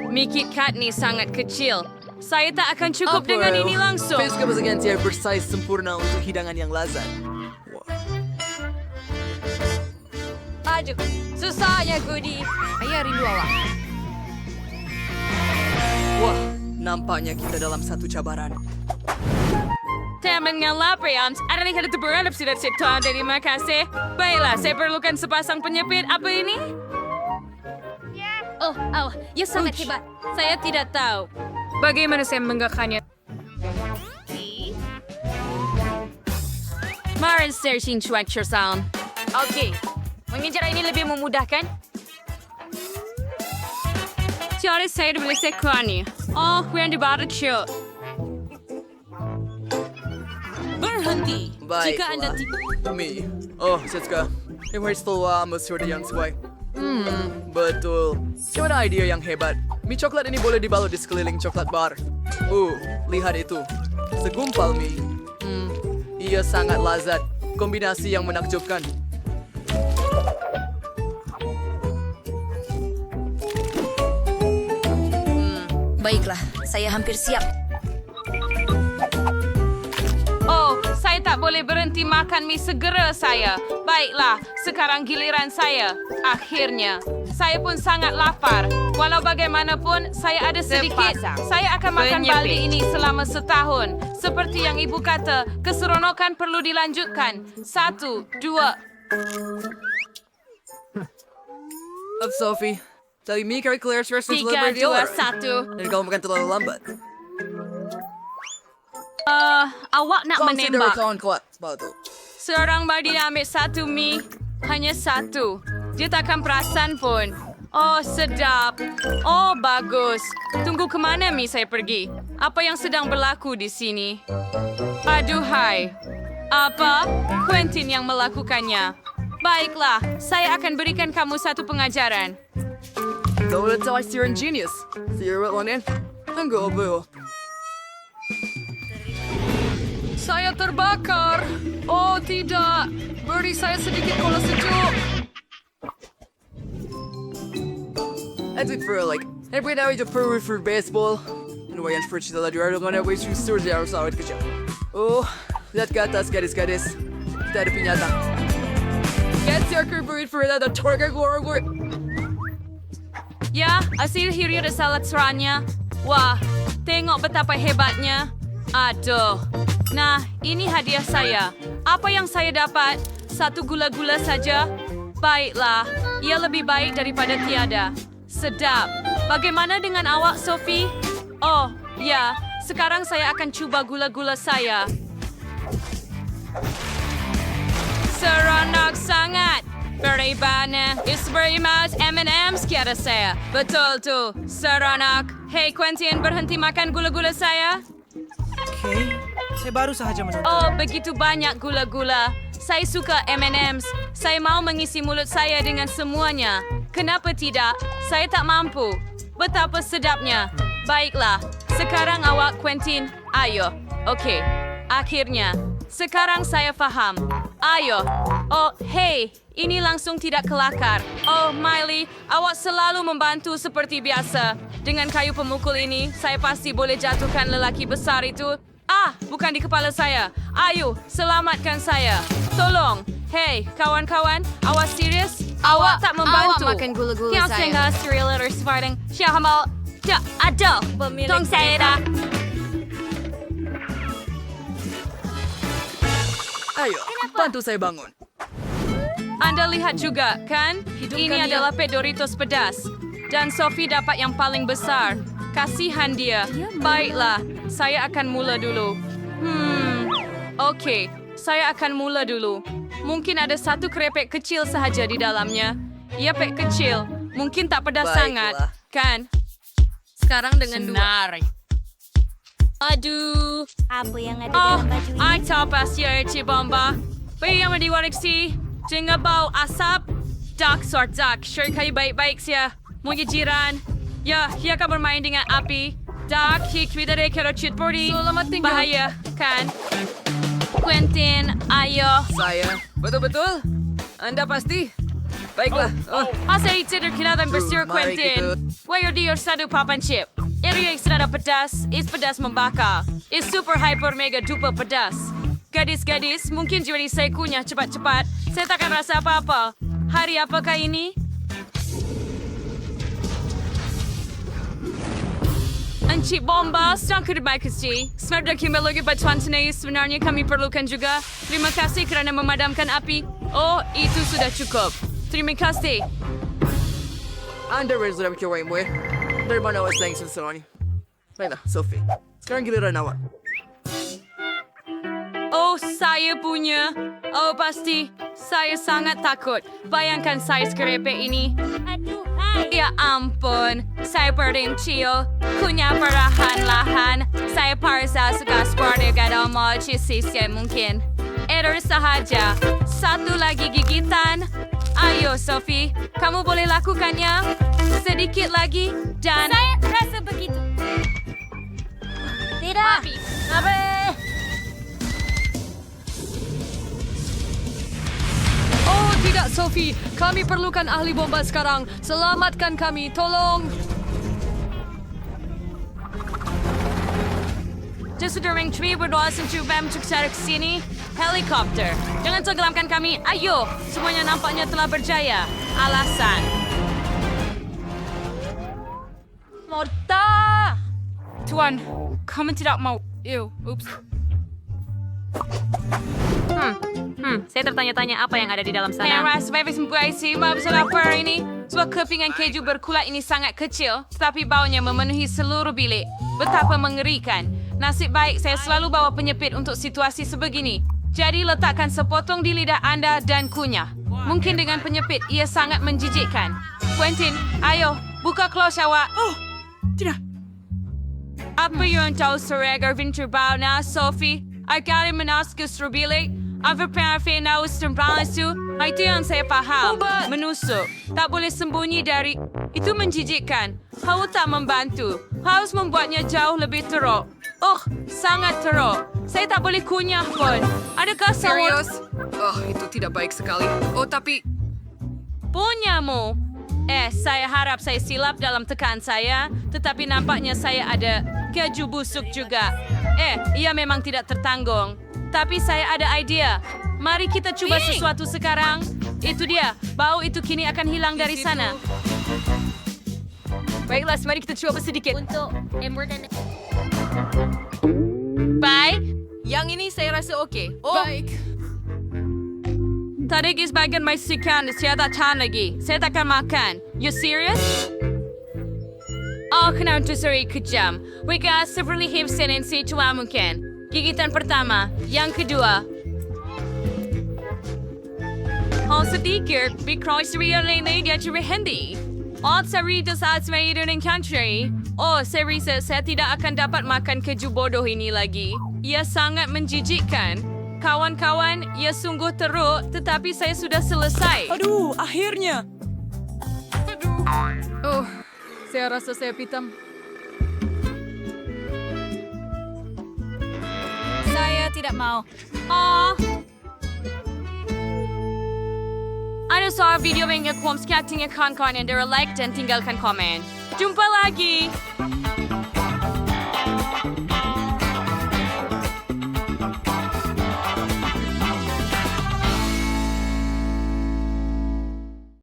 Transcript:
Mikit Katni sangat kecil. Saya tak akan cukup dengan ini langsung. Fans kebasagan tiada bersaiz sempurna untuk hidangan yang lazat. Aduh, susahnya Goody. Ayah rindu awak. Wah, nampaknya kita dalam satu cabaran. Temannya Lapriams, ada lihat itu beradab sudah setan. Terima kasih. Baiklah, saya perlukan sepasang penyepit. Apa ini? Oh, ya sangat hebat. Saya tidak tahu. Bagaimana saya menggakkannya? Mari searching structure sound. Oke, mengejar ini lebih memudahkan. Cari saya boleh sekani. Oh, yang dibarat show. Berhenti. Jika Anda tidak... Mi. Oh, Setsuka. Yang harus telah mesur yang sesuai. Betul. Gimana ide yang hebat? Mie coklat ini boleh dibalut di sekeliling coklat bar. Lihat itu. Segumpal mie. Ia sangat lazat. Kombinasi yang menakjubkan. Baiklah, saya hampir siap. Oh, saya tak boleh berhenti makan mie segera saya. Baiklah, sekarang giliran saya. Akhirnya, saya pun sangat lapar. Walau bagaimanapun, saya ada sedikit. Saya akan makan baldi ini selama setahun. Seperti yang ibu kata, keseronokan perlu dilanjutkan. 1, 2... Sophie, tadi mie kari Claire's restaurant 3, 2, 1. Dan kau makan terlalu lambat. Awak nak menembak. Kawan kuat. Betul. Seorang baldi ambil 1 mie. Hanya 1. Dia takkan perasan pun. Oh, sedap. Oh, bagus. Tunggu kemana mie saya pergi? Apa yang sedang berlaku di sini? Aduhai. Apa? Quentin yang melakukannya. Baiklah, saya akan berikan kamu satu pengajaran. Kau udah tahu you're genius. You're what one Enggak, Bo. Saya terbakar. Oh, tidak. Beri saya sedikit cola sejuk. That's it for every now you pro for baseball. Ano ba yan for chita la duaro ngana way to stores ya sawit ka siya. Oh, lihat ke atas gadis-gadis. Kita ada pinyata. Get your curve for that torga gore. Ya, hasil hirir salad seranya. Wah, tengok betapa hebatnya. Aduh. Nah, ini hadiah saya. Apa yang saya dapat? 1 gula-gula saja? Baiklah, ia lebih baik daripada tiada. Sedap. Bagaimana dengan awak, Sophie? Oh, ya. Sekarang saya akan cuba gula-gula saya. Seronok sangat. Beribana. Isberi maus M&M's kiara saya. Betul tu. Seronok. Hey, Quentin, berhenti makan gula-gula saya? Oke, saya baru saja menonton. Oh, begitu banyak gula-gula. Saya suka M&M's. Saya mau mengisi mulut saya dengan semuanya. Kenapa tidak? Saya tak mampu. Betapa sedapnya. Baiklah, sekarang awak, Quentin. Ayo. Okey, akhirnya. Sekarang saya faham. Ayo. Oh, hey. Ini langsung tidak kelakar. Oh, Miley, awak selalu membantu seperti biasa. Dengan kayu pemukul ini, saya pasti boleh jatuhkan lelaki besar itu. Bukan di kepala saya. Ayo, selamatkan saya. Tolong. Hey, kawan-kawan, awak serius? Awak tak membantu. Awak makan gula-gula Yang saya. sehingga thriller or Spartan. Siya hamal. Ada. Tong saya dah. Ayo, bantu saya bangun. Anda lihat juga, kan? Ini adalah Pedoritos pedas. Dan Sophie dapat yang paling besar. Kasihan dia. Baiklah, saya akan mula dulu. Okey, saya akan mula dulu. Mungkin ada 1 krepek kecil sahaja di dalamnya. Ia pek kecil. Mungkin tak pedas sangat, kan? Sekarang dengan 2. Aduh. Apa yang ada dalam baju ini? I tapas ya, Cibamba. Bayang madiwariksi. Dengan bau asap. Dak sordak. Sure kayu baik-baik siya. Mungkin jiran. Ya, ia akan bermain dengan api. Dak, hikwi dari kerocut body. Selamat tinggal. Bahaya, kan? Quentin, ayo. Saya. Betul-betul? Anda pasti? Baiklah. Masa itu terkenal bersir mari Quentin. Wire dia satu papan chip. Area yang senada pedas, is pedas membakar. Is super hyper mega duper pedas. Gadis-gadis, mungkin jadi saya kunyah cepat-cepat. Saya takkan rasa apa-apa. Hari apakah ini? Encik bomba, sedang kedai kecil. Sebenarnya kimia bantuan tenaga sebenarnya kami perlukan juga. Terima kasih kerana memadamkan api. Oh, itu sudah cukup. Terima kasih. Anda sudah mikir wain boy. Dari mana awak sayang seseorang? Baiklah, Sophie. Sekarang giliran awak. Oh, saya punya. Oh, pasti. Saya sangat takut. Bayangkan saya sekerepek ini. Aduh, hai. Ya ampun. Saya perintil. Kunyah perlahan-lahan. Saya parsa suka sport dengan mochisi mungkin. Error sahaja. Satu lagi gigitan. Ayo, Sophie. Kamu boleh lakukannya. Sedikit lagi. Dan... Saya rasa begitu. Tidak. Oh, tidak, Sophie. Kami perlukan ahli bomba sekarang. Selamatkan kami, tolong. Sesudah tree berdoa mencoba untuk cari ke sini. Helikopter. Jangan tenggelamkan kami. Ayo. Semuanya nampaknya telah berjaya. Alasan. Morta! Tuan, kamu tidak mau. Oops. Saya tertanya-tanya apa yang ada di dalam sana. Saya rasa sih, bisa lapar ini. Sebab kepingan keju berkulat ini sangat kecil, tetapi baunya memenuhi seluruh bilik. Betapa mengerikan. Nasib baik saya selalu bawa penyepit untuk situasi sebegini. Jadi letakkan sepotong di lidah anda dan kunyah. Mungkin dengan penyepit ia sangat menjijikkan. Quentin, ayo, buka close awak. Oh, tidak. Apa yang tahu seregar vinterbau na, Sophie? Agar menas ke bilik? Apa pengen naus tembalas itu? Itu yang saya faham. Menusuk. Tak boleh sembunyi dari... Itu menjijikkan. Kau tak membantu. Harus membuatnya jauh lebih teruk. Oh, sangat teruk. Saya tak boleh kunyah pun. Adakah Serius? Oh, itu tidak baik sekali. Oh, tapi... Punyamu. Saya harap saya silap dalam tekan saya, tetapi nampaknya saya ada keju busuk juga. Ia memang tidak tertanggung. Tapi saya ada idea. Mari kita coba sesuatu sekarang. Itu dia. Bau itu kini akan hilang dari sana. Baiklah, mari kita coba sedikit. Untuk Ember dan... Baik. Yang ini saya rasa oke. Oh, baik. Tadi sebagian masakan saya tak tahan lagi. Saya takkan makan. You serious? Oh, kenapa seri kejam. Mereka seperti hipsen yang situasi mungkin. Gigitan pertama. Yang kedua. Oh, sedikit. Because saya lainnya dia curi handy. Oh, saya saat saya hidup di country. Oh, saya rasa saya tidak akan dapat makan keju bodoh ini lagi. Ia sangat menjijikkan. Kawan-kawan, ia sungguh teruk, tetapi saya sudah selesai. Aduh, akhirnya. Oh, saya rasa saya pitam. Saya tidak mau. Oh. Ada soal video yang nge-quotes katingnya kawan-kawan yang like dan tinggalkan komen. Jumpa lagi!